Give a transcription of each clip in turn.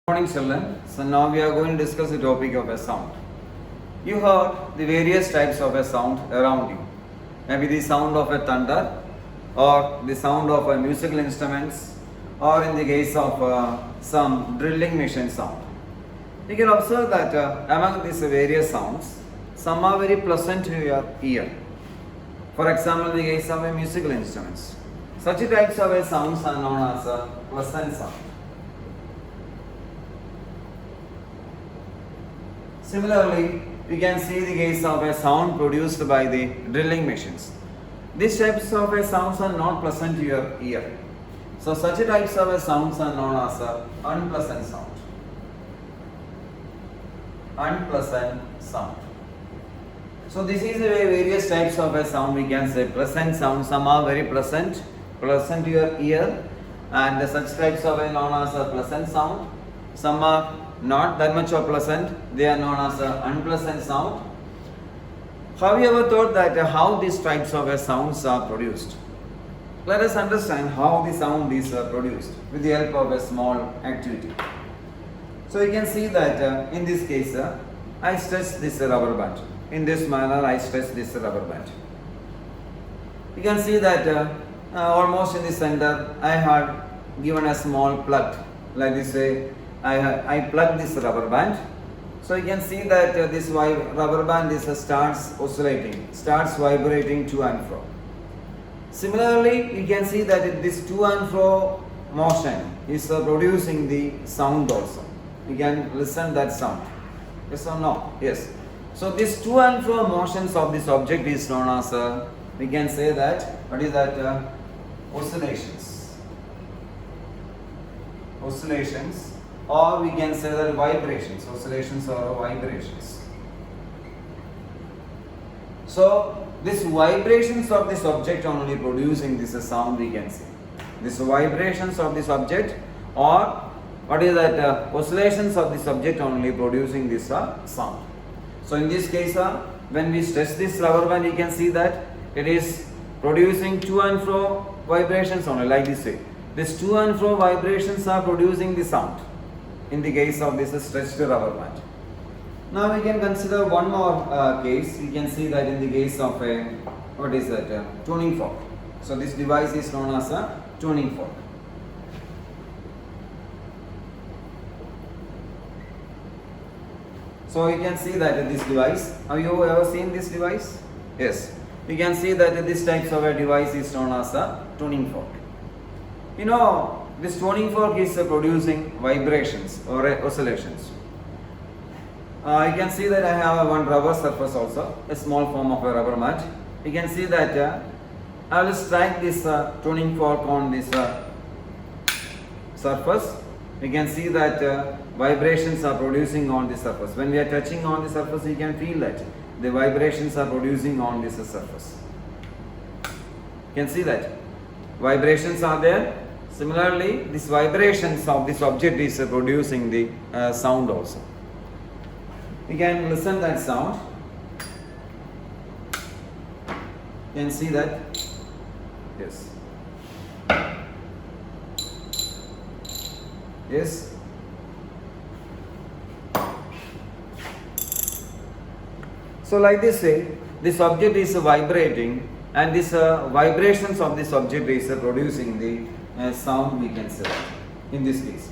Morning children. So now we are going to discuss the topic of a sound. You heard the various types of a sound around you. Maybe the sound of a thunder or the sound of a musical instruments or in the case of some drilling machine sound. You can observe that among these various sounds, some are very pleasant to your ear. For example, in the case of a musical instruments, such types of a sounds are known as a pleasant sound. Similarly, we can see the case of a sound produced by the drilling machines. These types of a sounds are not pleasant to your ear. So such types of a sounds are known as a unpleasant sound. Unpleasant sound. So this is the way various types of a sound we can say. Pleasant sound, some are very pleasant to your ear, and such types of a known as a pleasant sound. Some are not that much of pleasant, they are known as an unpleasant sound. Have you ever thought that how these types of sounds are produced? Let us understand how the sound is produced with the help of a small activity. So you can see that in this case, I stretch this rubber band. In this manner, I stretch this rubber band. You can see that almost in the center, I had given a small plug, like this way. I plug this rubber band. So you can see that this rubber band starts oscillating, starts vibrating to and fro. Similarly, you can see that this to and fro motion is producing the sound also. You can listen that sound. Yes or no? Yes. So this to and fro motions of this object is known as, we can say that, what is that? Oscillations. Oscillations. Or we can say that vibrations, oscillations or vibrations. So this vibrations of this object only producing this sound we can say. This vibrations of this object or what is that oscillations of this object only producing this sound. So in this case when we stretch this rubber band you can see that it is producing to and fro vibrations only like this way. This to and fro vibrations are producing the sound. In the case of this stretched rubber band. Now we can consider one more case. We can see that in the case of a, what is that, tuning fork. So this device is known as a tuning fork. So you can see that this device, have you ever seen this device? Yes. You can see that this type of a device is known as a tuning fork. You know, this tuning fork is producing vibrations or oscillations. You can see that I have one rubber surface also, a small form of a rubber mat. You can see that I will strike this tuning fork on this surface. You can see that vibrations are producing on this surface. When we are touching on the surface, you can feel that the vibrations are producing on this surface. You can see that vibrations are there. Similarly, these vibrations of this object is producing the sound also. You can listen that sound. You can see that. Yes. Yes. So like this way, this object is vibrating and this vibrations of this object is producing the sound we can say in this case.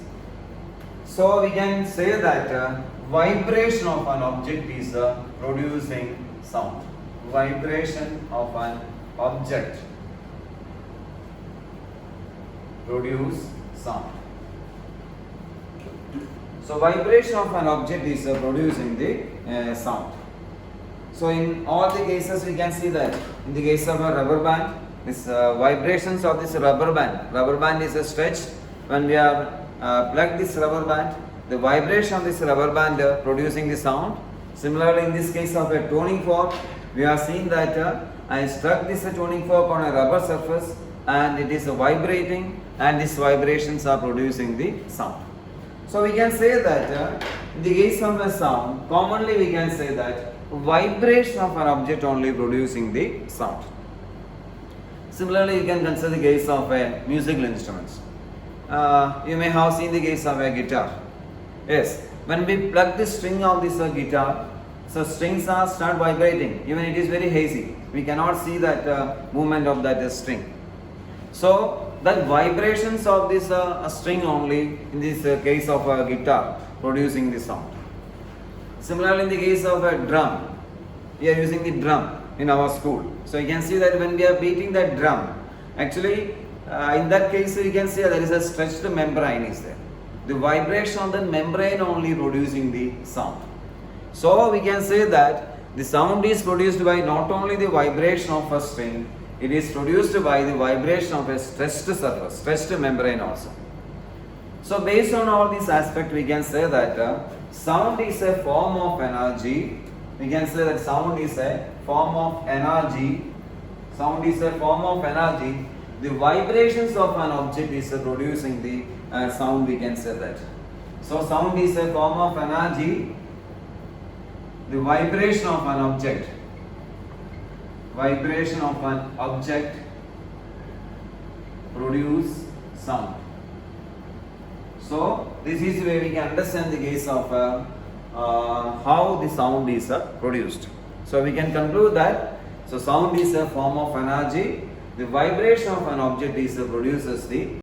So we can say that vibration of an object is producing sound. Vibration of an object produce sound. So vibration of an object is producing the sound. So in all the cases we can see that in the case of a rubber band, this vibrations of this rubber band is stretched. When we are plug this rubber band, the vibration of this rubber band producing the sound. Similarly, in this case of a tuning fork, we are seeing that I struck this tuning fork on a rubber surface and it is vibrating and these vibrations are producing the sound. So we can say that in the case of a sound, commonly we can say that vibration of an object only producing the sound. Similarly, you can consider the case of a musical instruments. You may have seen the case of a guitar. Yes, when we plug the string of this guitar, so strings are start vibrating. Even it is very hazy. We cannot see that movement of that string. So that vibrations of this string only in this case of a guitar producing the sound. Similarly, in the case of a drum, we are using the drum in our school. So you can see that when we are beating that drum, actually in that case you can see there is a stretched membrane is there. The vibration of the membrane only producing the sound. So we can say that the sound is produced by not only the vibration of a string, it is produced by the vibration of a stretched surface, stretched membrane also. So based on all these aspects, we can say that sound is a form of energy. We can say that sound is a form of energy. Sound is a form of energy. The vibrations of an object is producing the sound, we can say that. So sound is a form of energy. The vibration of an object. Vibration of an object produce sound. So this is where we can understand the case of how the sound is produced. So we can conclude that so sound is a form of energy. The vibration of an object is produces the